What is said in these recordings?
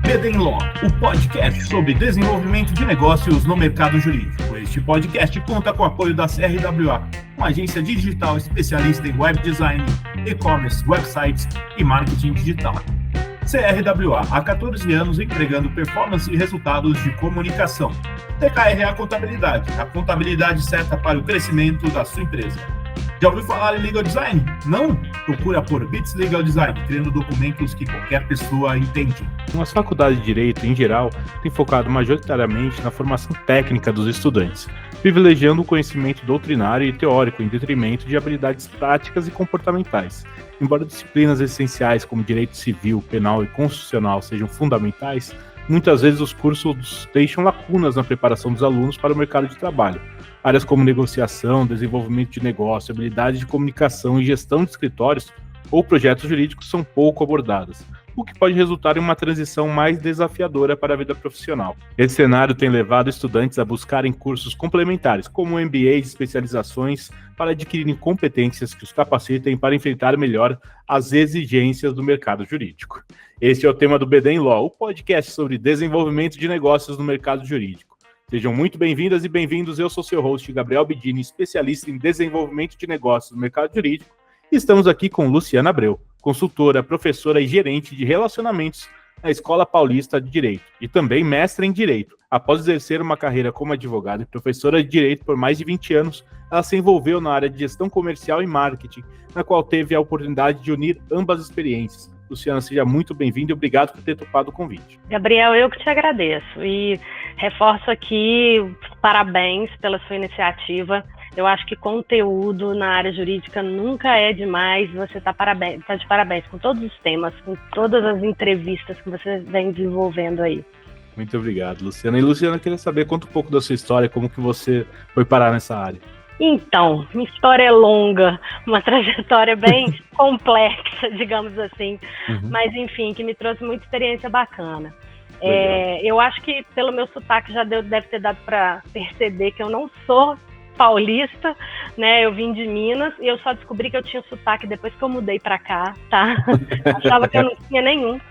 BD Law, o podcast sobre desenvolvimento de negócios no mercado jurídico. Este podcast conta com o apoio da CRWA, uma agência digital especialista em web design, e-commerce, websites e marketing digital. CRWA, há 14 anos entregando performance e resultados de comunicação. TKRA Contabilidade, a contabilidade certa para o crescimento da sua empresa. Já ouviu falar em Legal Design? Não? Procura por Bits Legal Design, criando documentos que qualquer pessoa entende. As faculdades de Direito, em geral, têm focado majoritariamente na formação técnica dos estudantes, privilegiando o conhecimento doutrinário e teórico em detrimento de habilidades práticas e comportamentais. Embora disciplinas essenciais como Direito Civil, Penal e Constitucional sejam fundamentais, muitas vezes os cursos deixam lacunas na preparação dos alunos para o mercado de trabalho. Áreas como negociação, desenvolvimento de negócio, habilidade de comunicação e gestão de escritórios ou projetos jurídicos são pouco abordadas, o que pode resultar em uma transição mais desafiadora para a vida profissional. Esse cenário tem levado estudantes a buscarem cursos complementares, como MBAs e especializações, para adquirirem competências que os capacitem para enfrentar melhor as exigências do mercado jurídico. Este é o tema do BD Law, o podcast sobre desenvolvimento de negócios no mercado jurídico. Sejam muito bem-vindas e bem-vindos, eu sou seu host, Gabriel Bidini, especialista em desenvolvimento de negócios no mercado jurídico, e estamos aqui com Luciana Abreu, consultora, professora e gerente de relacionamentos na Escola Paulista de Direito, e também mestra em Direito. Após exercer uma carreira como advogada e professora de Direito por mais de 20 anos, ela se envolveu na área de gestão comercial e marketing, na qual teve a oportunidade de unir ambas as experiências. Luciana, seja muito bem-vinda e obrigado por ter topado o convite. Gabriel, eu que te agradeço e reforço aqui parabéns pela sua iniciativa. Eu acho que conteúdo na área jurídica nunca é demais. Você está de parabéns com todos os temas, com todas as entrevistas que você vem desenvolvendo aí. Muito obrigado, Luciana. E Luciana, eu queria saber, conta um pouco da sua história, como que você foi parar nessa área. Então, minha história é longa, uma trajetória bem complexa, digamos assim, mas enfim, que me trouxe muita experiência bacana. Eu acho que pelo meu sotaque já deve ter dado para perceber que eu não sou paulista, né? Eu vim de Minas e eu só descobri que eu tinha sotaque depois que eu mudei para cá, tá? Achava que eu não tinha nenhum.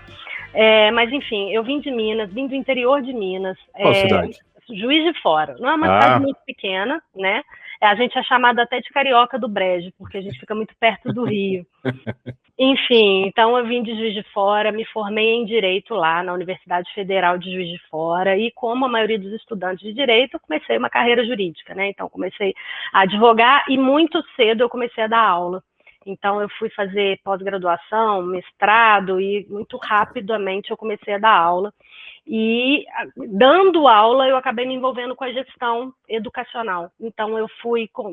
Mas enfim, eu vim de Minas, vim do interior de Minas. Qual cidade? Juiz de Fora. Não é uma cidade muito pequena, né? A gente é chamado até de carioca do Brejo, porque a gente fica muito perto do Rio. Enfim, então eu vim de Juiz de Fora, me formei em Direito lá na Universidade Federal de Juiz de Fora e como a maioria dos estudantes de Direito, eu comecei uma carreira jurídica, né? Então comecei a advogar e muito cedo eu comecei a dar aula. Então eu fui fazer pós-graduação, mestrado e muito rapidamente eu comecei a dar aula. E dando aula, eu acabei me envolvendo com a gestão educacional. Então, eu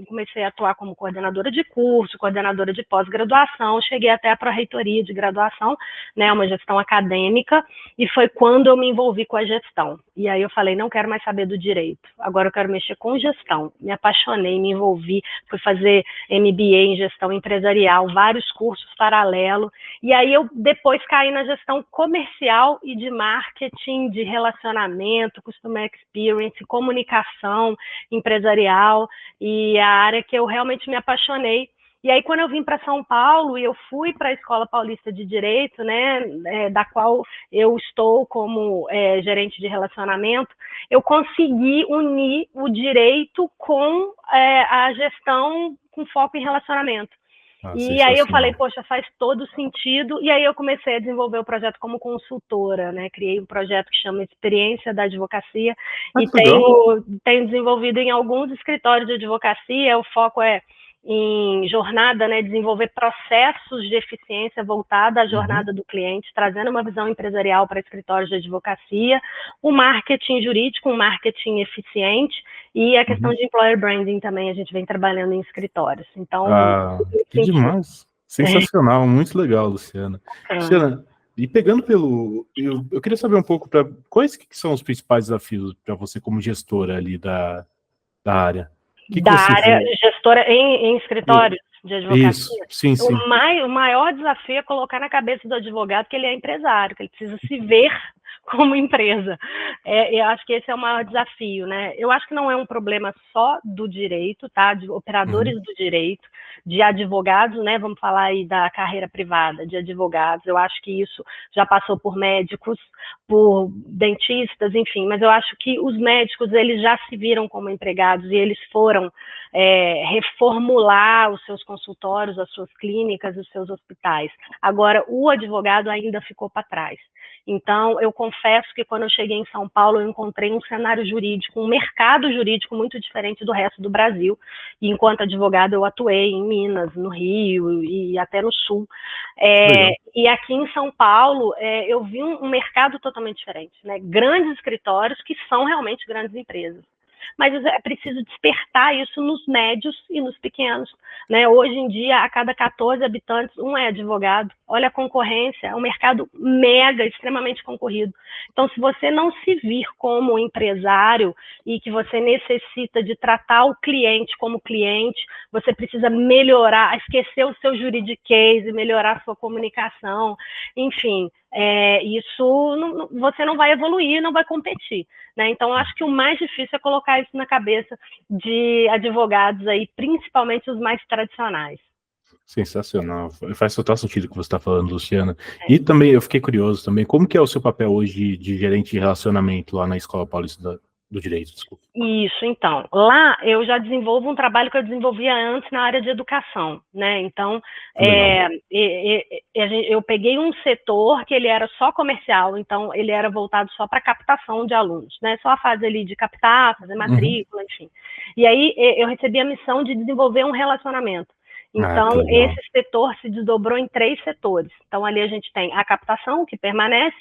comecei a atuar como coordenadora de curso, coordenadora de pós-graduação, cheguei até a pró-reitoria de graduação, né, uma gestão acadêmica, e foi quando eu me envolvi com a gestão. E aí eu falei, não quero mais saber do direito, agora eu quero mexer com gestão. Me apaixonei, me envolvi, fui fazer MBA em gestão empresarial, vários cursos paralelos, e aí eu depois caí na gestão comercial e de marketing, de relacionamento, customer experience, comunicação empresarial, e a área que eu realmente me apaixonei. E aí, quando eu vim para São Paulo e eu fui para a Escola Paulista de Direito, né, da qual eu estou como gerente de relacionamento, eu consegui unir o direito com a gestão com foco em relacionamento. E aí eu falei, poxa, faz todo sentido. E aí eu comecei a desenvolver o projeto como consultora, né? Criei um projeto que chama Experiência da Advocacia e tenho desenvolvido em alguns escritórios de advocacia. O foco é em jornada, né, desenvolver processos de eficiência voltada à jornada do cliente, trazendo uma visão empresarial para escritórios de advocacia, o marketing jurídico, um marketing eficiente e a questão de employer branding também a gente vem trabalhando em escritórios. Então, que demais! Sensacional, muito legal, Luciana. Luciana, e pegando eu queria saber um pouco quais que são os principais desafios para você como gestora ali da área? Gestora em escritórios de advocacia. Isso, sim. O maior desafio é colocar na cabeça do advogado que ele é empresário, que ele precisa se ver como empresa. Eu acho que esse é o maior desafio, né? Eu acho que não é um problema só do direito, tá? De operadores do direito, de advogados, né? Vamos falar aí da carreira privada, de advogados. Eu acho que isso já passou por médicos, por dentistas, enfim. Mas eu acho que os médicos, eles já se viram como empregados e eles foram reformular os seus consultórios, as suas clínicas, os seus hospitais. Agora, o advogado ainda ficou para trás. Então, eu confesso que quando eu cheguei em São Paulo, eu encontrei um cenário jurídico, um mercado jurídico muito diferente do resto do Brasil. E enquanto advogada, eu atuei em Minas, no Rio e até no Sul. E aqui em São Paulo, eu vi um mercado totalmente diferente, né? Grandes escritórios que são realmente grandes empresas. Mas é preciso despertar isso nos médios e nos pequenos, né? Hoje em dia, a cada 14 habitantes, um é advogado. Olha a concorrência, é um mercado mega, extremamente concorrido. Então, se você não se vir como empresário e que você necessita de tratar o cliente como cliente, você precisa melhorar, esquecer o seu juridiquês, melhorar a sua comunicação, enfim, isso você não vai evoluir, não vai competir, né? Então, eu acho que o mais difícil é colocar isso na cabeça de advogados aí, principalmente os mais tradicionais. Sensacional, faz total sentido o que você está falando, Luciana. E também eu fiquei curioso também, como que é o seu papel hoje de gerente de relacionamento lá na Escola Paulista do Direito? Desculpa. Isso, então, lá eu já desenvolvo um trabalho que eu desenvolvia antes na área de educação, né? Então, eu peguei um setor que ele era só comercial, então ele era voltado só para captação de alunos, né? Só a fase ali de captar, fazer matrícula, enfim. E aí eu recebi a missão de desenvolver um relacionamento. Então, esse setor se desdobrou em 3 setores. Então, ali a gente tem a captação, que permanece,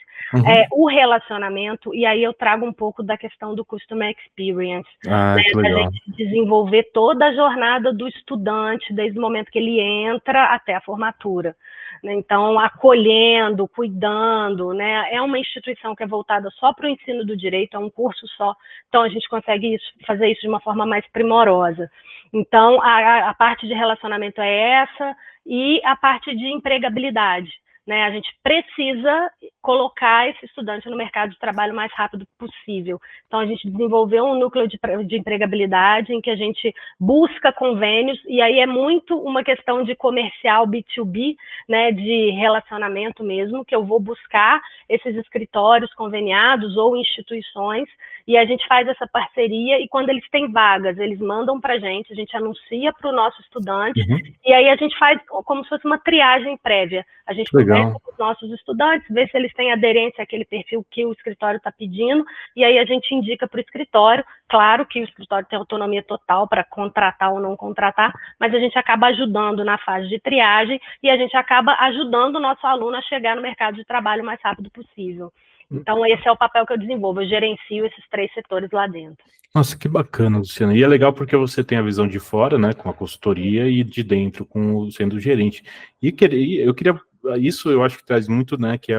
o relacionamento, e aí eu trago um pouco da questão do Customer Experience. Que legal. A gente desenvolver toda a jornada do estudante, desde o momento que ele entra até a formatura. Então, acolhendo, cuidando, né? É uma instituição que é voltada só para o ensino do direito, é um curso só, então a gente consegue fazer isso de uma forma mais primorosa. Então, a parte de relacionamento é essa, e a parte de empregabilidade, né? A gente precisa colocar esse estudante no mercado de trabalho o mais rápido possível. Então, a gente desenvolveu um núcleo de empregabilidade em que a gente busca convênios, e aí é muito uma questão de comercial B2B, né, de relacionamento mesmo, que eu vou buscar esses escritórios conveniados ou instituições, e a gente faz essa parceria, e quando eles têm vagas, eles mandam para a gente anuncia para o nosso estudante, e aí a gente faz como se fosse uma triagem prévia. A gente conversa com os nossos estudantes, vê se eles têm aderência àquele perfil que o escritório está pedindo, e aí a gente indica para o escritório. Claro que o escritório tem autonomia total para contratar ou não contratar, mas a gente acaba ajudando na fase de triagem, e a gente acaba ajudando o nosso aluno a chegar no mercado de trabalho o mais rápido possível. Então, esse é o papel que eu desenvolvo, eu gerencio esses 3 setores lá dentro. Nossa, que bacana, Luciana. E é legal porque você tem a visão de fora, né, com a consultoria, e de dentro, sendo gerente. E eu queria, isso eu acho que traz muito, né, que é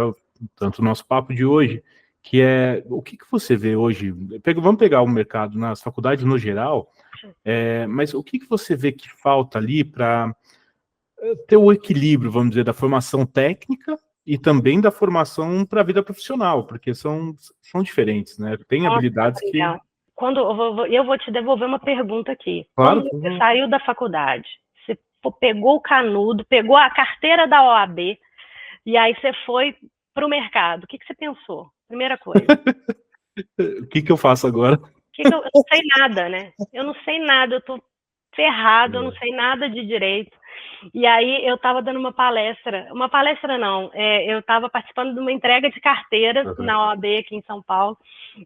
tanto o nosso papo de hoje, que é o que você vê hoje. Vamos pegar o mercado nas faculdades no geral, mas o que você vê que falta ali para ter o equilíbrio, vamos dizer, da formação técnica e também da formação para a vida profissional, porque são diferentes, né? Tem habilidades que... Quando eu vou te devolver uma pergunta aqui. Claro. Quando você saiu da faculdade, você pegou o canudo, pegou a carteira da OAB, e aí você foi para o mercado, o que você pensou? Primeira coisa. O que eu faço agora? Eu não sei nada, né? Eu não sei nada, eu tô ferrado, eu não sei nada de direito. E aí eu estava dando uma palestra não, eu estava participando de uma entrega de carteiras na OAB aqui em São Paulo,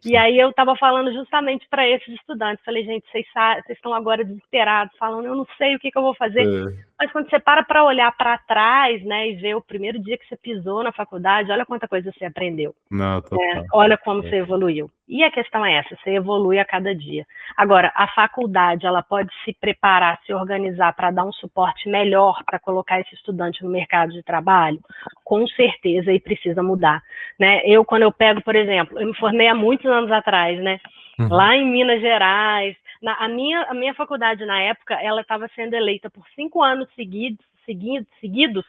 e aí eu estava falando justamente para esses estudantes, falei, gente, vocês estão agora desesperados, falando, eu não sei o que eu vou fazer, mas quando você para olhar para trás, né, e ver o primeiro dia que você pisou na faculdade, olha quanta coisa você aprendeu. Não, olha como você evoluiu. E a questão é essa, você evolui a cada dia. Agora, a faculdade, ela pode se preparar, se organizar para dar um suporte melhor para colocar esse estudante no mercado de trabalho? Com certeza, e precisa mudar. Né? Quando eu pego, por exemplo, eu me formei há muitos anos atrás, né? Lá em Minas Gerais. A minha faculdade, na época, ela estava sendo eleita por 5 anos seguidos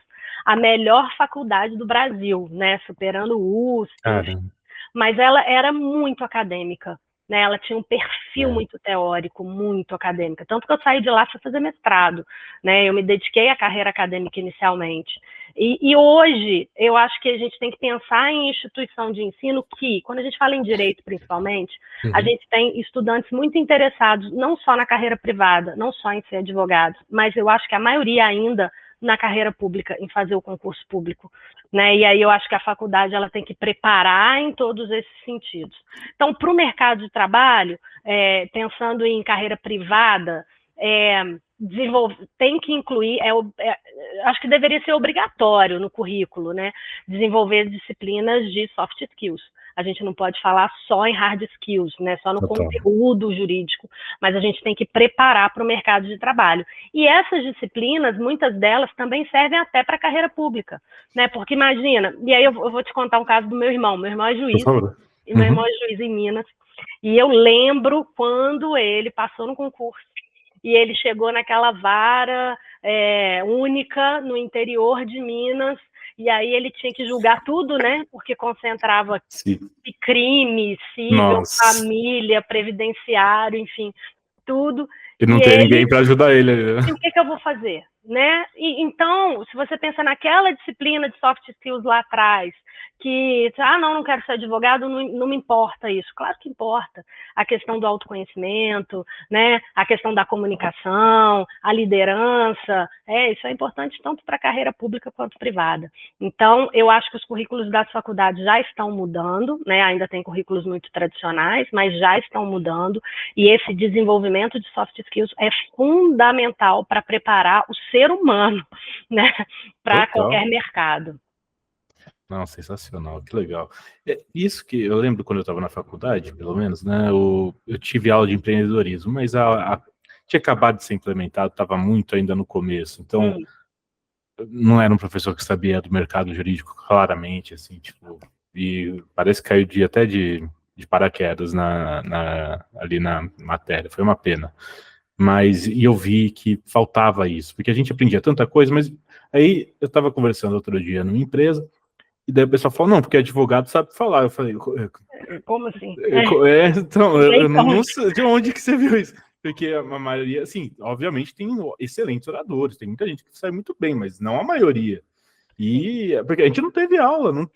a melhor faculdade do Brasil, né? Superando o USP. mas ela era muito acadêmica, né? Ela tinha um perfil muito teórico, muito acadêmico, tanto que eu saí de lá para fazer mestrado, né? Eu me dediquei à carreira acadêmica inicialmente. E hoje, eu acho que a gente tem que pensar em instituição de ensino que, quando a gente fala em direito principalmente, a gente tem estudantes muito interessados, não só na carreira privada, não só em ser advogado, mas eu acho que a maioria ainda na carreira pública, em fazer o concurso público, né? E aí eu acho que a faculdade ela tem que preparar em todos esses sentidos. Então, para o mercado de trabalho, pensando em carreira privada, tem que incluir, acho que deveria ser obrigatório no currículo, né? Desenvolver disciplinas de soft skills. A gente não pode falar só em hard skills, né? Só no conteúdo jurídico, mas a gente tem que preparar para o mercado de trabalho. E essas disciplinas, muitas delas também servem até para a carreira pública, né? Porque imagina, e aí eu vou te contar um caso do meu irmão. Meu irmão é juiz, e meu irmão é juiz em Minas, e eu lembro quando ele passou no concurso, e ele chegou naquela vara única no interior de Minas, e aí ele tinha que julgar tudo, né? Porque concentrava crime, civil, família, previdenciário, enfim, tudo. E não tem ninguém para ajudar ele. Né? E o que eu vou fazer? Né? E, então, se você pensa naquela disciplina de soft skills lá atrás, que, não quero ser advogado, não me importa isso. Claro que importa. A questão do autoconhecimento, né? A questão da comunicação, a liderança, isso é importante tanto para a carreira pública quanto privada. Então, eu acho que os currículos das faculdades já estão mudando, né? Ainda tem currículos muito tradicionais, mas já estão mudando, e esse desenvolvimento de soft skills é fundamental para preparar o ser humano, né? Para qualquer mercado. Não, sensacional, que legal. Isso que eu lembro quando eu estava na faculdade, pelo menos, né? Eu tive aula de empreendedorismo, mas tinha acabado de ser implementado, estava muito ainda no começo. Então, não era um professor que sabia do mercado jurídico claramente, assim, tipo, e parece que caiu até de paraquedas ali na matéria. Foi uma pena. Mas eu vi que faltava isso, porque a gente aprendia tanta coisa, mas aí eu estava conversando outro dia numa empresa. E daí o pessoal falou, não, porque advogado sabe falar. Eu falei, como assim? Então, eu não sei de onde que você viu isso. Porque a maioria, assim, obviamente tem excelentes oradores, tem muita gente que sai muito bem, mas não a maioria. E porque a gente não teve aula, não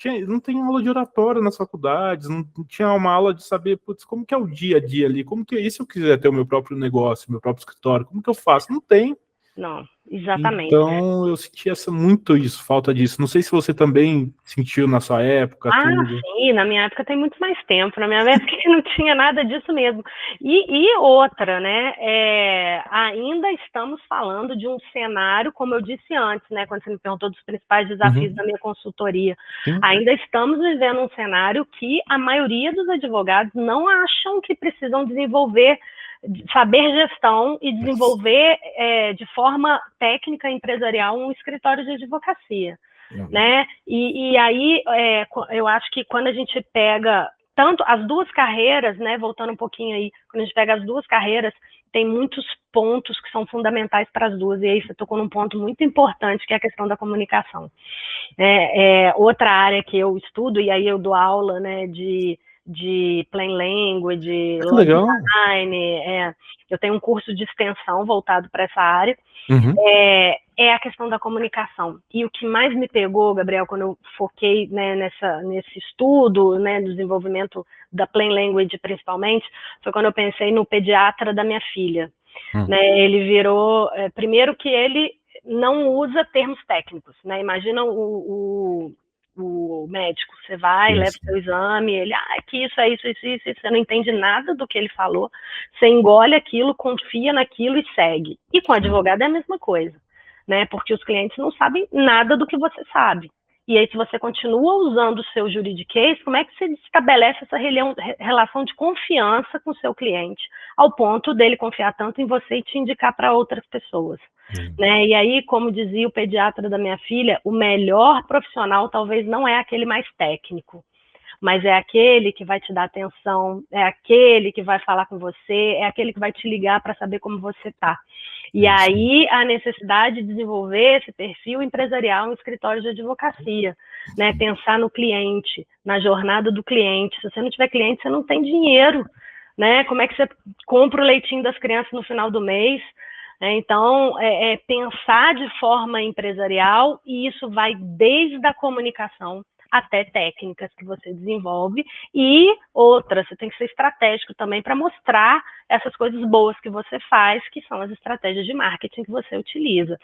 tem aula de oratória nas faculdades, não tinha uma aula de saber, putz, como que é o dia a dia ali, como que é isso se eu quiser ter o meu próprio negócio, meu próprio escritório, como que eu faço? Não tem. Não, exatamente. Então, eu senti muito isso, falta disso. Não sei se você também sentiu na sua época. Sim, na minha época tem muito mais tempo. Na minha época não tinha nada disso mesmo. E outra, né? Ainda estamos falando de um cenário, como eu disse antes, né? Quando você me perguntou dos principais desafios da minha consultoria. Ainda estamos vivendo um cenário que a maioria dos advogados não acham que precisam desenvolver saber gestão e desenvolver de forma técnica empresarial um escritório de advocacia, né? E aí eu acho que quando a gente pega tanto as duas carreiras, né? Voltando um pouquinho aí, quando a gente pega as duas carreiras, tem muitos pontos que são fundamentais para as duas, e aí você tocou num ponto muito importante, que é a questão da comunicação. Outra área que eu estudo, e aí eu dou aula, né, de plain language, law design, eu tenho um curso de extensão voltado para essa área, é a questão da comunicação. E o que mais me pegou, Gabriel, quando eu foquei, né, nesse estudo, né, do desenvolvimento da plain language principalmente, foi quando eu pensei no pediatra da minha filha. Né, ele virou, primeiro que ele não usa termos técnicos, né? Imagina o médico, você vai, leva o seu exame, ele, que isso, você não entende nada do que ele falou, você engole aquilo, confia naquilo e segue. E com o advogado é a mesma coisa, né? Porque os clientes não sabem nada do que você sabe. E aí, se você continua usando o seu juridiquês, como é que você estabelece essa relação de confiança com o seu cliente, ao ponto dele confiar tanto em você e te indicar para outras pessoas? Né? E aí, como dizia o pediatra da minha filha, o melhor profissional talvez não é aquele mais técnico, mas é aquele que vai te dar atenção, é aquele que vai falar com você, é aquele que vai te ligar para saber como você está. E aí a necessidade de desenvolver esse perfil empresarial em escritório de advocacia, né? Pensar no cliente, na jornada do cliente. Se você não tiver cliente, você não tem dinheiro, né? Como é que você compra o leitinho das crianças no final do mês? Então, pensar de forma empresarial, e isso vai desde a comunicação até técnicas que você desenvolve, e outras, você tem que ser estratégico também para mostrar essas coisas boas que você faz, que são as estratégias de marketing que você utiliza.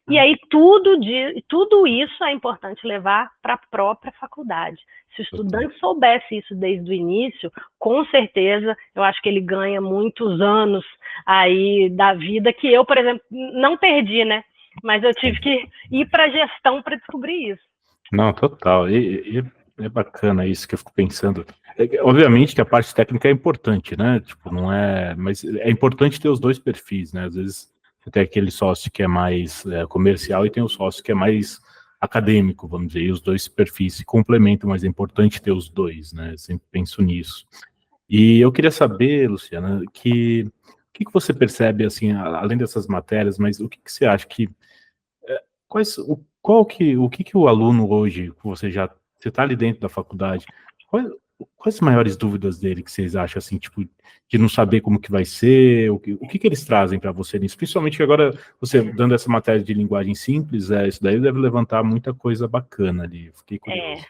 E aí tudo isso é importante levar para a própria faculdade. Se o estudante soubesse isso desde o início, com certeza, eu acho que ele ganha muitos anos aí da vida que eu, por exemplo, não perdi, né? Mas eu tive que ir para a gestão para descobrir isso. Não, total. E é bacana isso que eu fico pensando. Obviamente que a parte técnica é importante, né? Tipo, não é. Mas é importante ter os dois perfis, né? Às vezes você tem aquele sócio que é mais comercial e tem o sócio que é mais acadêmico, vamos dizer, e os dois perfis se complementam, mas é importante ter os dois, né? Eu sempre penso nisso. E eu queria saber, Luciana, o que você percebe, assim, além dessas matérias, mas o que você acha que o que o aluno hoje, você está ali dentro da faculdade, quais as maiores dúvidas dele que vocês acham, assim, tipo, de não saber como que vai ser, o que eles trazem para você nisso? Principalmente que agora, você dando essa matéria de linguagem simples, isso daí deve levantar muita coisa bacana ali, fiquei curioso.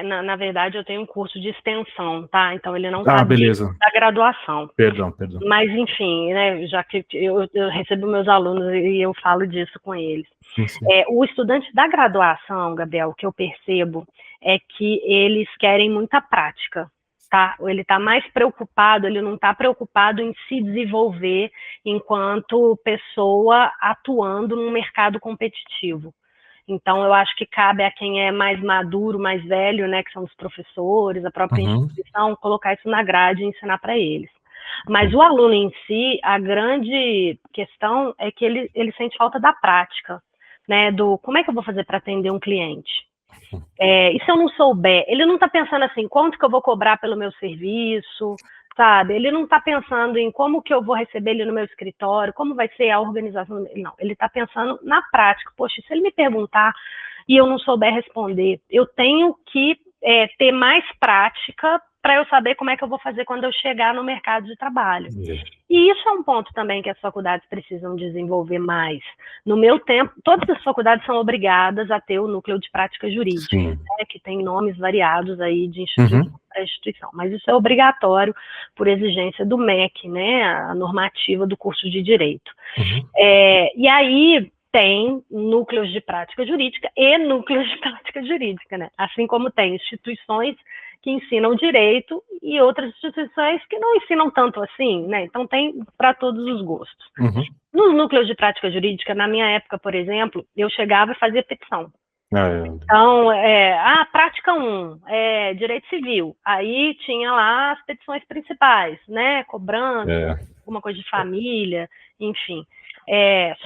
Na verdade, eu tenho um curso de extensão, tá? Então, ele não está beleza. dentro da graduação. Perdão. Mas, enfim, né, já que eu recebo meus alunos e eu falo disso com eles. Sim. O estudante da graduação, Gabriel, o que eu percebo é que eles querem muita prática, tá? Ele está mais preocupado, ele não está preocupado em se desenvolver enquanto pessoa atuando num mercado competitivo. Então, eu acho que cabe a quem é mais maduro, mais velho, né, que são os professores, a própria instituição, colocar isso na grade e ensinar para eles. Mas o aluno em si, a grande questão é que ele sente falta da prática, né, do como é que eu vou fazer para atender um cliente? E se eu não souber? Ele não está pensando assim, quanto que eu vou cobrar pelo meu serviço, sabe? Ele não está pensando em como que eu vou receber ele no meu escritório, como vai ser a organização dele. Não, ele está pensando na prática. Poxa, se ele me perguntar e eu não souber responder, eu tenho que ter mais prática para eu saber como é que eu vou fazer quando eu chegar no mercado de trabalho. E isso é um ponto também que as faculdades precisam desenvolver mais. No meu tempo, todas as faculdades são obrigadas a ter o núcleo de prática jurídica, né, que tem nomes variados aí de instituição para instituição, mas isso é obrigatório por exigência do MEC, né, a normativa do curso de Direito. E aí tem núcleos de prática jurídica e núcleos de prática jurídica, né? Assim como tem instituições que ensinam direito e outras instituições que não ensinam tanto assim, né? Então tem para todos os gostos. Nos núcleos de prática jurídica, na minha época, por exemplo, eu chegava e fazia petição. Então, prática 1, direito civil. Aí tinha lá as petições principais, né? Cobrança, alguma coisa de família, enfim,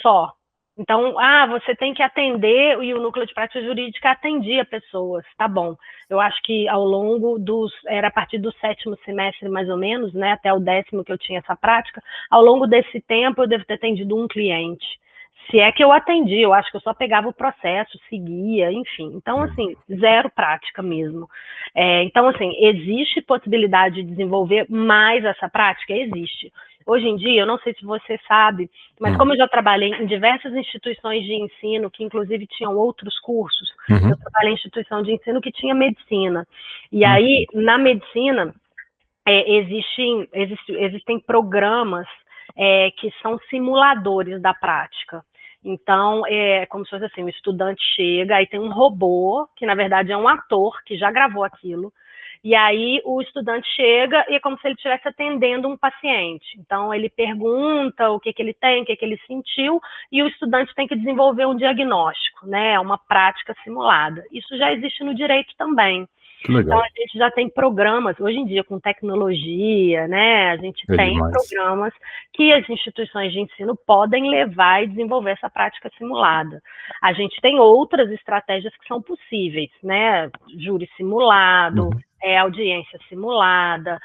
só. Então, você tem que atender, e o núcleo de prática jurídica atendia pessoas, tá bom. Eu acho que ao longo era a partir do 7º semestre, mais ou menos, né, até o 10º que eu tinha essa prática, ao longo desse tempo eu devo ter atendido um cliente. Se é que eu atendi, eu acho que eu só pegava o processo, seguia, enfim. Então, assim, zero prática mesmo. Então, assim, existe possibilidade de desenvolver mais essa prática? Existe. Hoje em dia, eu não sei se você sabe, mas como eu já trabalhei em diversas instituições de ensino, que inclusive tinham outros cursos, eu trabalhei em instituição de ensino que tinha medicina. E aí, na medicina, existem programas que são simuladores da prática. Então, é como se fosse assim, o estudante chega, aí tem um robô, que na verdade é um ator, que já gravou aquilo, e aí o estudante chega e é como se ele estivesse atendendo um paciente. Então, ele pergunta o que ele tem, o que ele sentiu, e o estudante tem que desenvolver um diagnóstico, né? Uma prática simulada. Isso já existe no direito também. Então, a gente já tem programas, hoje em dia, com tecnologia, né? A gente tem programas que as instituições de ensino podem levar e desenvolver essa prática simulada. A gente tem outras estratégias que são possíveis, né? Júri simulado, audiência simulada,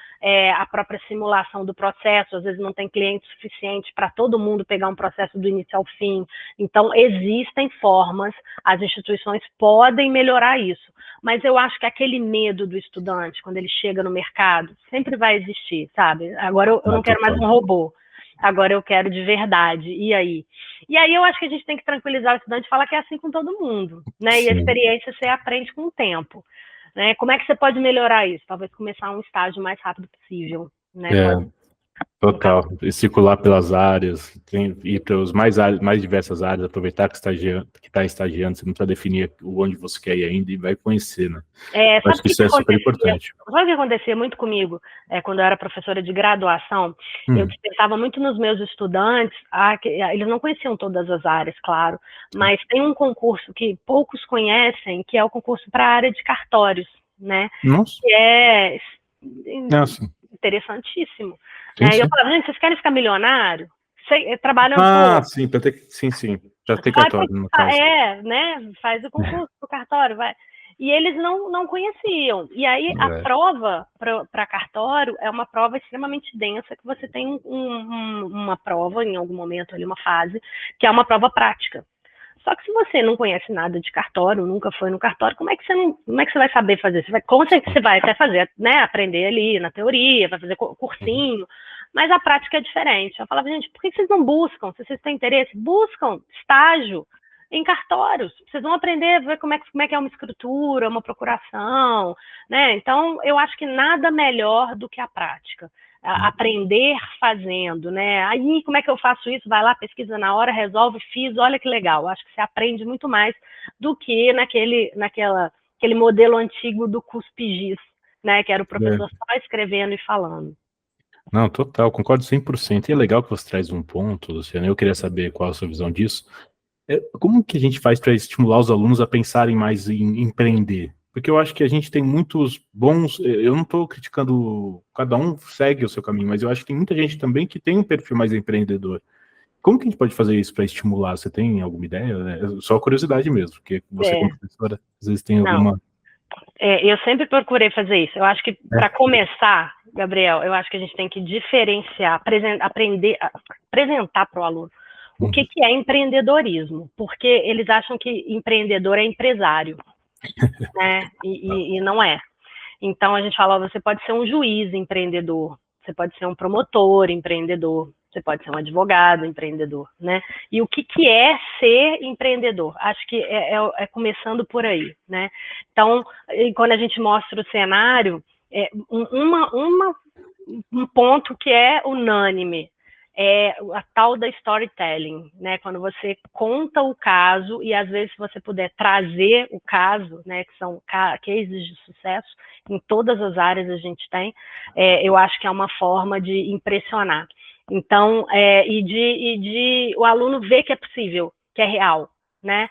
a própria simulação do processo, às vezes não tem cliente suficiente para todo mundo pegar um processo do início ao fim. Então, existem formas, as instituições podem melhorar isso, mas eu acho que aquele medo do estudante, quando ele chega no mercado, sempre vai existir, sabe? Agora eu não quero mais um robô, agora eu quero de verdade, e aí? E aí eu acho que a gente tem que tranquilizar o estudante e falar que é assim com todo mundo, né? Sim. E a experiência você aprende com o tempo. Né? Como é que você pode melhorar isso? Talvez começar um estágio mais rápido possível. Né? Total. E circular pelas áreas, ir para os mais diversas áreas, aproveitar que está estagiando, você não precisa definir onde você quer ir ainda e vai conhecer, né? Acho que isso é super importante. Sabe o que acontecia muito comigo quando eu era professora de graduação? Eu pensava muito nos meus estudantes, eles não conheciam todas as áreas, claro, mas tem um concurso que poucos conhecem, que é o concurso para a área de cartórios, né? Nossa. Que é interessantíssimo. Sim, e eu falava, gente, vocês querem ficar milionário? Trabalham sim, para ter cartório, no caso. Né? Faz o concurso pro cartório, vai. E eles não conheciam. E aí a prova para cartório é uma prova extremamente densa, que você tem uma prova, em algum momento ali, uma fase, que é uma prova prática. Só que se você não conhece nada de cartório, nunca foi no cartório, como é que você vai saber fazer? Você vai até fazer, né? Aprender ali na teoria, vai fazer cursinho, mas a prática é diferente. Eu falava, gente, por que vocês não buscam? Se vocês têm interesse, buscam estágio em cartórios. Vocês vão aprender a ver como é que é uma escritura, uma procuração, né? Então, eu acho que nada melhor do que a prática. Aprender fazendo, né? Aí, como é que eu faço isso? Vai lá, pesquisa na hora, resolve, fiz, olha que legal. Acho que você aprende muito mais do que naquele modelo antigo do cuspigis, né? Que era o professor só escrevendo e falando. Não, total, concordo 100%. E é legal que você traz um ponto, Luciana. Eu queria saber qual a sua visão disso. Como que a gente faz para estimular os alunos a pensarem mais em empreender? Porque eu acho que a gente tem muitos bons... Eu não estou criticando... Cada um segue o seu caminho, mas eu acho que tem muita gente também que tem um perfil mais empreendedor. Como que a gente pode fazer isso para estimular? Você tem alguma ideia? Só curiosidade mesmo, porque você como professora, às vezes tem alguma... eu sempre procurei fazer isso. Eu acho que, para começar, Gabriel, eu acho que a gente tem que diferenciar, apresentar para o aluno o que é empreendedorismo, porque eles acham que empreendedor é empresário, né? E não é. Então, a gente fala, você pode ser um juiz empreendedor, você pode ser um promotor empreendedor, você pode ser um advogado empreendedor, né? E o que é ser empreendedor? Acho que é começando por aí, né? Então, quando a gente mostra o cenário, um ponto que é unânime, é a tal da storytelling, né? Quando você conta o caso e às vezes se você puder trazer o caso, né? Que são cases de sucesso, em todas as áreas a gente tem, eu acho que é uma forma de impressionar. Então, o aluno ver que é possível, que é real, né?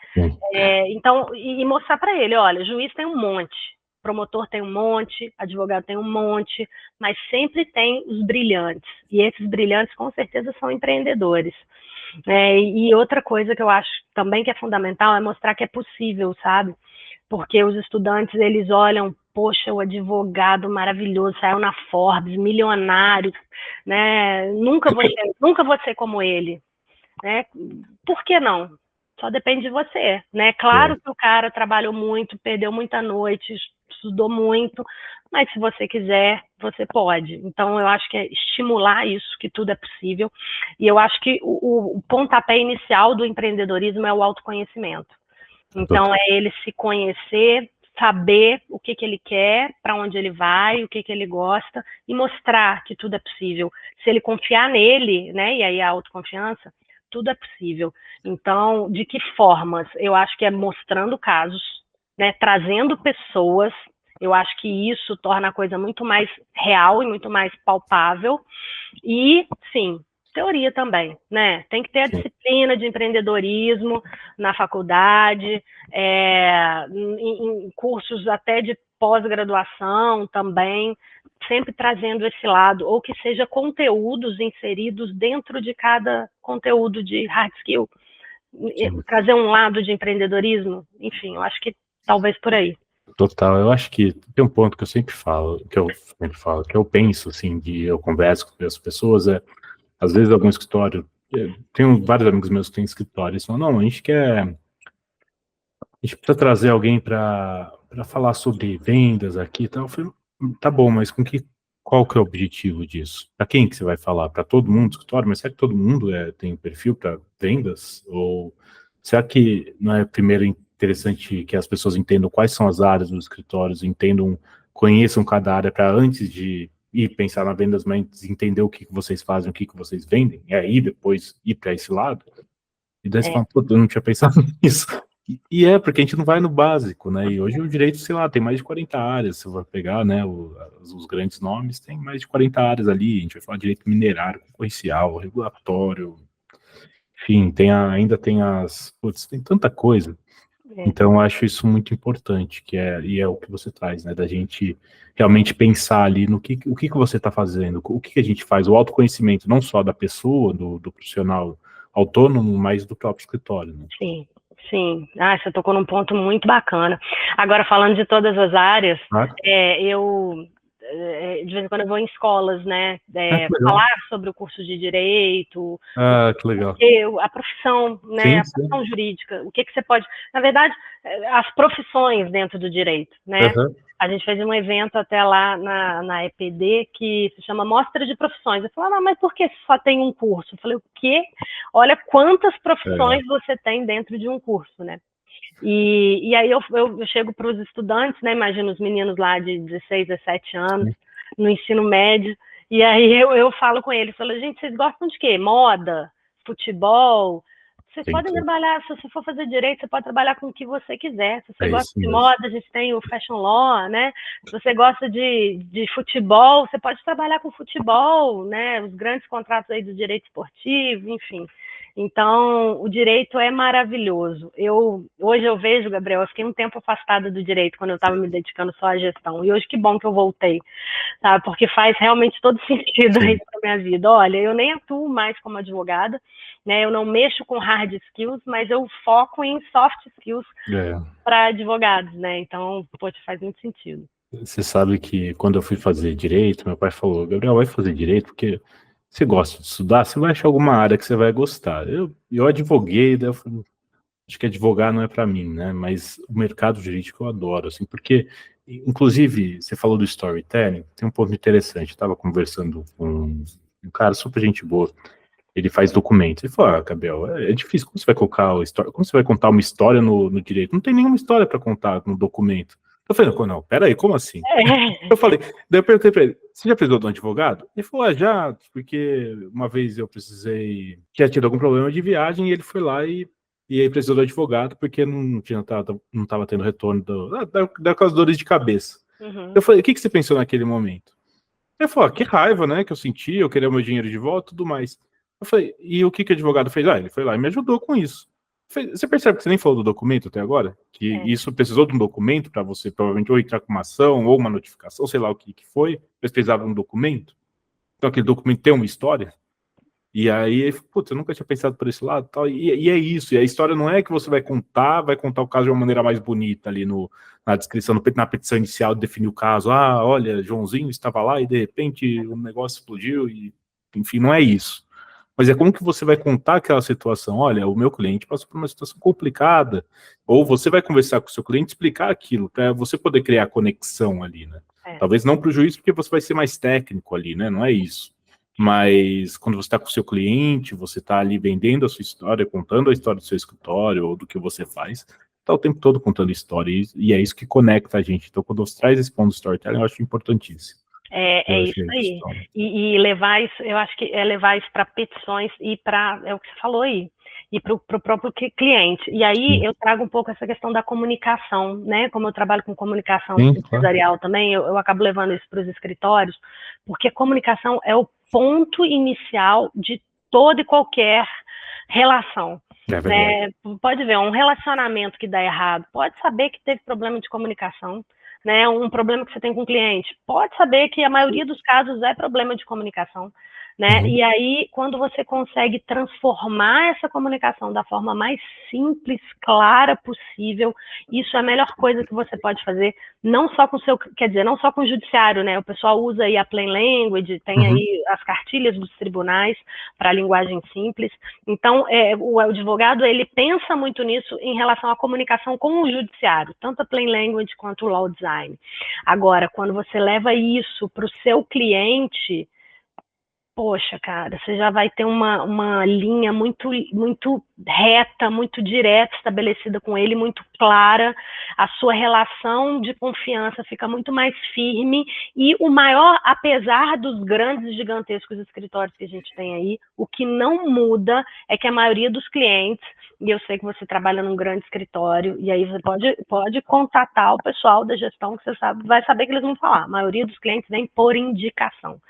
Então, e mostrar para ele, olha, juiz tem um monte, promotor tem um monte, advogado tem um monte, mas sempre tem os brilhantes. E esses brilhantes, com certeza, são empreendedores. E outra coisa que eu acho também que é fundamental é mostrar que é possível, sabe? Porque os estudantes, eles olham, poxa, o advogado maravilhoso, saiu na Forbes, milionário, né? Nunca vou ser como ele, né? Por que não? Só depende de você, né? Claro que o cara trabalhou muito, perdeu muita noite, estudou muito, mas se você quiser, você pode. Então, eu acho que é estimular isso, que tudo é possível. E eu acho que o pontapé inicial do empreendedorismo é o autoconhecimento. Então, é ele se conhecer, saber o que ele quer, para onde ele vai, o que ele gosta, e mostrar que tudo é possível. Se ele confiar nele, né, e aí a autoconfiança, tudo é possível. Então, de que formas? Eu acho que é mostrando casos, né, trazendo pessoas. Eu acho que isso torna a coisa muito mais real e muito mais palpável. E, sim, teoria também, né? Tem que ter a disciplina de empreendedorismo na faculdade, em cursos até de pós-graduação também, sempre trazendo esse lado, ou que seja conteúdos inseridos dentro de cada conteúdo de hard skill. Trazer um lado de empreendedorismo, enfim, eu acho que talvez por aí. Total, eu acho que tem um ponto que eu sempre falo, que eu penso, assim, eu converso com as pessoas, às vezes algum escritório, tenho vários amigos meus que têm escritório, eles falam, não, a gente precisa trazer alguém para falar sobre vendas aqui e tal. Eu falei, tá bom, mas qual que é o objetivo disso? Para quem que você vai falar? Para todo mundo do escritório? Mas será que todo mundo tem perfil para vendas? Ou será que não é primeiro interessante que as pessoas entendam quais são as áreas dos escritórios, conheçam cada área para antes de ir pensar na vendas, mas entender o que vocês fazem, o que vocês vendem, e aí depois ir para esse lado? E daí você fala, pô, eu não tinha pensado nisso. Porque a gente não vai no básico, né? E hoje o direito, sei lá, tem mais de 40 áreas. Se você vai pegar, né, os grandes nomes, tem mais de 40 áreas ali. A gente vai falar de direito minerário, concorrencial, regulatório, enfim, ainda tem putz, tem tanta coisa. Então, eu acho isso muito importante, e é o que você traz, né? Da gente realmente pensar ali no o que você está fazendo, o que a gente faz, o autoconhecimento, não só da pessoa, do profissional autônomo, mas do próprio escritório, né? Sim, sim. Ah, você tocou num ponto muito bacana. Agora, falando de todas as áreas, eu de vez em quando eu vou em escolas, né, falar sobre o curso de direito, que legal. a profissão, né, a profissão jurídica, o que você pode, na verdade, as profissões dentro do direito, né? A gente fez um evento até lá na EPD que se chama Mostra de Profissões. Eu falei, mas por que só tem um curso? Eu falei, o quê? Olha quantas profissões você tem dentro de um curso, né? E aí eu chego para os estudantes, né? Imagina os meninos lá de 16, 17 anos, no ensino médio, e aí eu falo com eles, falo, gente, vocês gostam de quê? Moda? Futebol? Vocês podem trabalhar, se você for fazer direito, você pode trabalhar com o que você quiser. Se você gosta de moda, a gente tem o Fashion Law, né? Se você gosta de futebol, você pode trabalhar com futebol, né? Os grandes contratos aí do direito esportivo, enfim. Então, o direito é maravilhoso. Hoje eu vejo, Gabriel, eu fiquei um tempo afastada do direito quando eu estava me dedicando só à gestão. E hoje que bom que eu voltei, sabe? Porque faz realmente todo sentido aí para minha vida. Olha, eu nem atuo mais como advogada, né? Eu não mexo com hard skills, mas eu foco em soft skills para advogados, né? Então, poxa, faz muito sentido. Você sabe que quando eu fui fazer direito, meu pai falou, Gabriel, vai fazer direito porque você gosta de estudar, você vai achar alguma área que você vai gostar. Eu advoguei, daí eu falei, acho que advogar não é para mim, né? Mas o mercado jurídico eu adoro, assim, porque, inclusive, você falou do storytelling, tem um ponto interessante. Eu estava conversando com um cara super gente boa, ele faz documentos. Ele falou, Gabriel, é difícil, como você vai colocar como você vai contar uma história no direito? Não tem nenhuma história para contar no documento. Eu falei, não, peraí, como assim? Eu falei, daí eu perguntei pra ele, você já precisou de um advogado? Ele falou, já, porque uma vez eu tinha tido algum problema de viagem, e ele foi lá e aí precisou do advogado, porque não estava tendo retorno daquelas dores de cabeça. Eu falei, o que você pensou naquele momento? Ele falou, que raiva, né, que eu senti, eu queria o meu dinheiro de volta e tudo mais. Eu falei, e o que o advogado fez? Ele foi lá e me ajudou com isso. Você percebe que você nem falou do documento até agora? Que isso precisou de um documento para você provavelmente ou entrar com uma ação ou uma notificação, sei lá o que foi, mas precisava de um documento. Então aquele documento tem uma história. E aí, putz, eu nunca tinha pensado por esse lado. Tal, e é isso. E a história não é que você vai contar o caso de uma maneira mais bonita ali na descrição, na petição inicial, definir o caso. Olha, Joãozinho estava lá e de repente o negócio explodiu. Enfim, não é isso. Mas é como que você vai contar aquela situação. Olha, o meu cliente passou por uma situação complicada. Ou você vai conversar com o seu cliente, explicar aquilo, para você poder criar conexão ali, né? Talvez não para o juiz, porque você vai ser mais técnico ali, né? Não é isso. Mas quando você está com o seu cliente, você está ali vendendo a sua história, contando a história do seu escritório ou do que você faz, está o tempo todo contando história. E é isso que conecta a gente. Então, quando você traz esse ponto do storytelling, eu acho importantíssimo. É isso aí. E levar isso, eu acho que é levar isso para petições e para, é o que você falou aí, e para o próprio cliente. E aí eu trago um pouco essa questão da comunicação, né? Como eu trabalho com comunicação empresarial também, eu acabo levando isso para os escritórios, porque a comunicação é o ponto inicial de toda e qualquer relação. Pode ver, um relacionamento que dá errado, pode saber que teve problema de comunicação, né, um problema que você tem com o cliente, pode saber que a maioria dos casos é problema de comunicação, né? E aí, quando você consegue transformar essa comunicação da forma mais simples, clara possível, isso é a melhor coisa que você pode fazer, não só com o seu, quer dizer, não só com o judiciário, né? O pessoal usa aí a plain language, tem aí as cartilhas dos tribunais para linguagem simples. Então, o advogado, ele pensa muito nisso em relação à comunicação com o judiciário, tanto a plain language quanto o law design. Agora, quando você leva isso para o seu cliente, poxa, cara, você já vai ter uma linha muito reta, muito direta estabelecida com ele, muito clara, a sua relação de confiança fica muito mais firme e o maior, apesar dos grandes, gigantescos escritórios que a gente tem aí, o que não muda é que a maioria dos clientes, e eu sei que você trabalha num grande escritório, e aí você pode contatar o pessoal da gestão, que você vai saber que eles vão falar. A maioria dos clientes vem por indicação.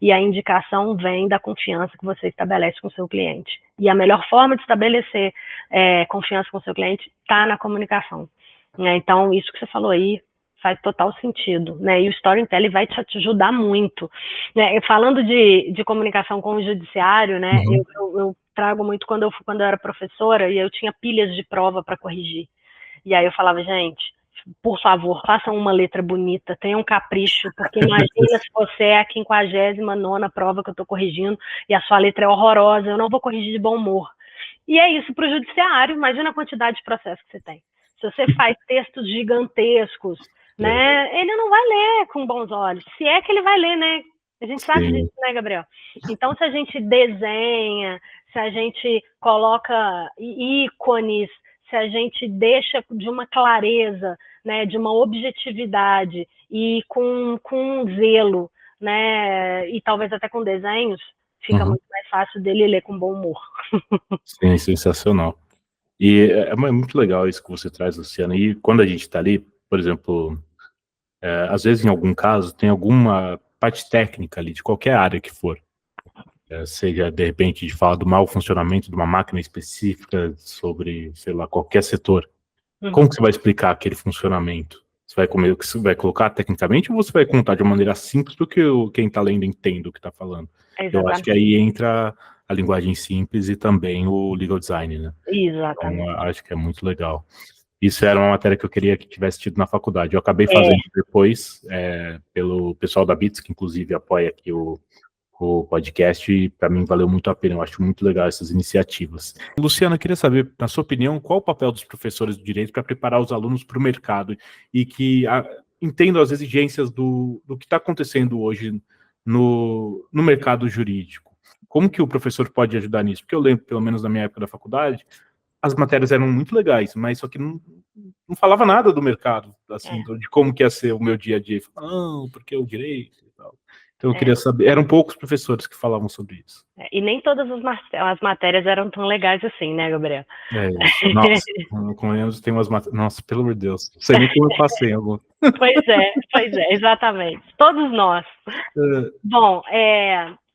E a indicação vem da confiança que você estabelece com o seu cliente. E a melhor forma de estabelecer confiança com o seu cliente está na comunicação. Então, isso que você falou aí faz total sentido, né? E o storytelling vai te ajudar muito, né? Falando de comunicação com o judiciário, né? Eu trago muito quando eu era professora e eu tinha pilhas de prova para corrigir. E aí eu falava, gente, por favor, façam uma letra bonita, tenham um capricho, porque imagina se você é a 59ª prova que eu estou corrigindo e a sua letra é horrorosa, eu não vou corrigir de bom humor. E é isso para o judiciário, imagina a quantidade de processos que você tem. Se você faz textos gigantescos, né, ele não vai ler com bons olhos, se é que ele vai ler, né? A gente sabe disso, né, Gabriel? Então, se a gente desenha, se a gente coloca ícones, se a gente deixa de uma clareza, né, de uma objetividade e com zelo, né, e talvez até com desenhos, fica muito mais fácil dele ler com bom humor. Sim, sensacional. E é muito legal isso que você traz, Luciana. E quando a gente está ali, por exemplo, às vezes em algum caso tem alguma parte técnica ali, de qualquer área que for, seja de repente de falar do mau funcionamento de uma máquina específica sobre, sei lá, qualquer setor. Como que você vai explicar aquele funcionamento? Você vai colocar tecnicamente ou você vai contar de uma maneira simples para que quem está lendo entenda o que está falando? Eu acho que aí entra a linguagem simples e também o legal design, né? Exatamente. Então, acho que é muito legal. Isso era uma matéria que eu queria que tivesse tido na faculdade. Eu acabei fazendo depois, pelo pessoal da Bits, que inclusive apoia aqui o podcast, e para mim valeu muito a pena. Eu acho muito legal essas iniciativas. Luciana, queria saber, na sua opinião, qual o papel dos professores do direito para preparar os alunos para o mercado e que entendam as exigências do que está acontecendo hoje no mercado jurídico. Como que o professor pode ajudar nisso? Porque eu lembro, pelo menos na minha época da faculdade, as matérias eram muito legais, mas só que não falava nada do mercado, assim, de como que ia ser o meu dia a dia. Não, porque é o direito e tal. Então eu queria saber, eram poucos professores que falavam sobre isso. E nem todas as matérias eram tão legais assim, né, Gabriel? Isso. Nossa, com menos tem umas matérias. Nossa, pelo amor de Deus. Não sei nem como eu passei algum. Pois é, exatamente. Todos nós. Bom,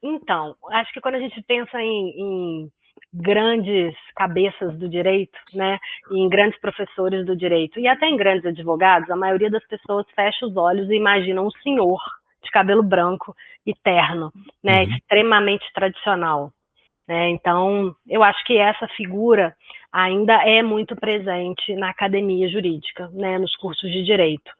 então, acho que quando a gente pensa em grandes cabeças do direito, né, e em grandes professores do direito, e até em grandes advogados, a maioria das pessoas fecha os olhos e imagina um senhor de cabelo branco e terno, né, extremamente tradicional. Né? Então, eu acho que essa figura ainda é muito presente na academia jurídica, né, nos cursos de direito.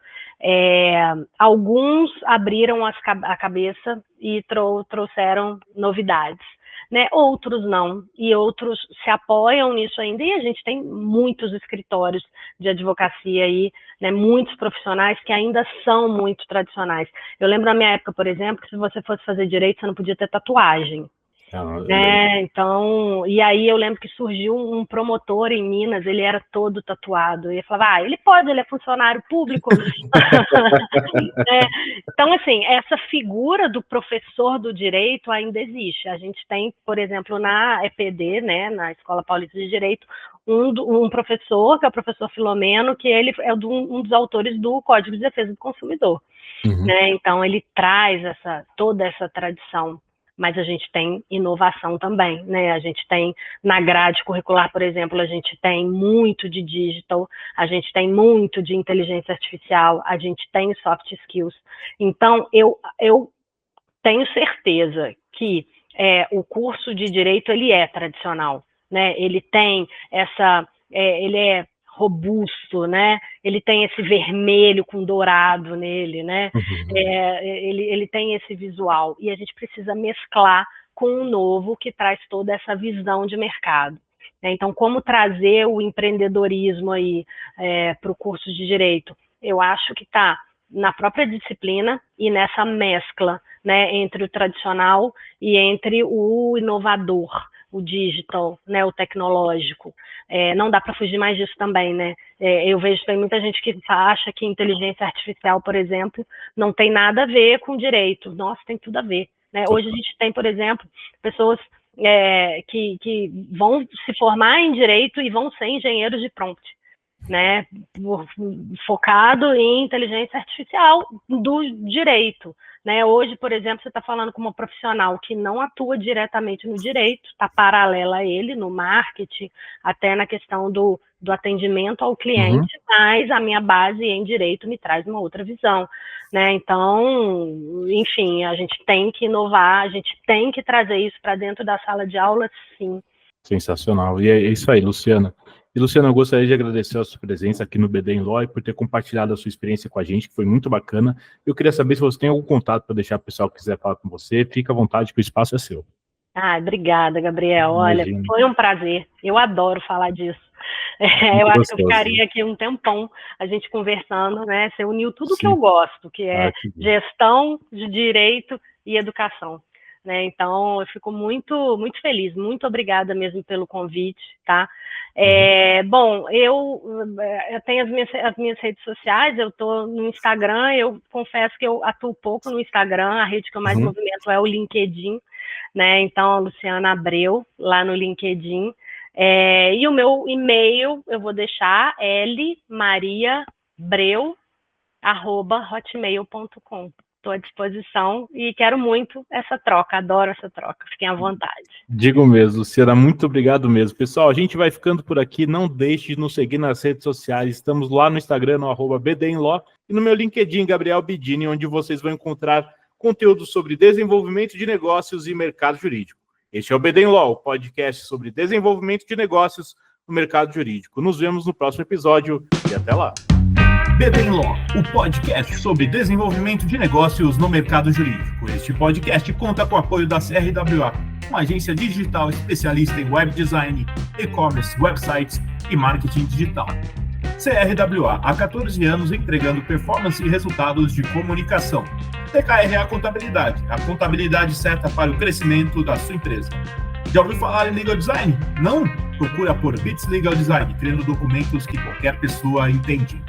Alguns abriram a cabeça e trouxeram novidades. Né, outros não, e outros se apoiam nisso ainda, e a gente tem muitos escritórios de advocacia aí, né, muitos profissionais que ainda são muito tradicionais. Eu lembro na minha época, por exemplo, que se você fosse fazer direito, você não podia ter tatuagem. Então, e aí eu lembro que surgiu um promotor em Minas, ele era todo tatuado, e eu falava, ele é funcionário público. Então, assim, essa figura do professor do direito ainda existe. A gente tem, por exemplo, na EPD, né, na Escola Paulista de Direito, um professor, que é o professor Filomeno, que ele é um dos autores do Código de Defesa do Consumidor. Né? Então, ele traz toda essa tradição. Mas a gente tem inovação também, né? A gente tem, na grade curricular, por exemplo, a gente tem muito de digital, a gente tem muito de inteligência artificial, a gente tem soft skills. Então, eu tenho certeza que o curso de Direito ele é tradicional, né? Ele tem ele é robusto, né? Ele tem esse vermelho com dourado nele, né? Ele tem esse visual, e a gente precisa mesclar com um novo que traz toda essa visão de mercado. Então, como trazer o empreendedorismo aí para o curso de Direito? Eu acho que está na própria disciplina e nessa mescla, né, entre o tradicional e entre o inovador, o digital, né, o tecnológico. Não dá para fugir mais disso também, né? Eu vejo que tem muita gente que acha que inteligência artificial, por exemplo, não tem nada a ver com direito. Nossa, tem tudo a ver, né? Hoje a gente tem, por exemplo, pessoas que vão se formar em direito e vão ser engenheiros de prompt, né? Focado em inteligência artificial do direito, né? Hoje, por exemplo, você está falando com uma profissional que não atua diretamente no direito, está paralela a ele no marketing, até na questão do atendimento ao cliente, mas a minha base em direito me traz uma outra visão, né? Então, enfim, a gente tem que inovar, a gente tem que trazer isso para dentro da sala de aula, sim. Sensacional. E é isso aí, Luciana. E, Luciana, eu gostaria de agradecer a sua presença aqui no BD em Law e por ter compartilhado a sua experiência com a gente, que foi muito bacana. Eu queria saber se você tem algum contato para deixar o pessoal que quiser falar com você. Fica à vontade, que o espaço é seu. Obrigada, Gabriel. Olha, foi um prazer. Eu adoro falar disso. Eu acho que eu ficaria aqui um tempão a gente conversando, né? Você uniu tudo que eu gosto, que é gestão de direito e educação, né? Então, eu fico muito, muito feliz. Muito obrigada mesmo pelo convite, tá? Bom, eu tenho as minhas redes sociais, eu estou no Instagram, eu confesso que eu atuo pouco no Instagram, a rede que eu mais movimento é o LinkedIn, né? Então, a Luciana Abreu, lá no LinkedIn. E o meu e-mail eu vou deixar lmariabreu@hotmail.com. Estou à disposição e quero muito essa troca, adoro essa troca, fiquem à vontade. Digo mesmo, Luciana, muito obrigado mesmo. Pessoal, a gente vai ficando por aqui, não deixe de nos seguir nas redes sociais, estamos lá no Instagram, no @bdinlaw, e no meu LinkedIn, Gabriel Bidini, onde vocês vão encontrar conteúdo sobre desenvolvimento de negócios e mercado jurídico. Este é o BD em Law, podcast sobre desenvolvimento de negócios no mercado jurídico. Nos vemos no próximo episódio e até lá. BD em Law, o podcast sobre desenvolvimento de negócios no mercado jurídico. Este podcast conta com o apoio da CRWA, uma agência digital especialista em web design, e-commerce, websites e marketing digital. CRWA, há 14 anos entregando performance e resultados de comunicação. TKRA Contabilidade, a contabilidade certa para o crescimento da sua empresa. Já ouviu falar em Legal Design? Não? Procura por Bits Legal Design, criando documentos que qualquer pessoa entende.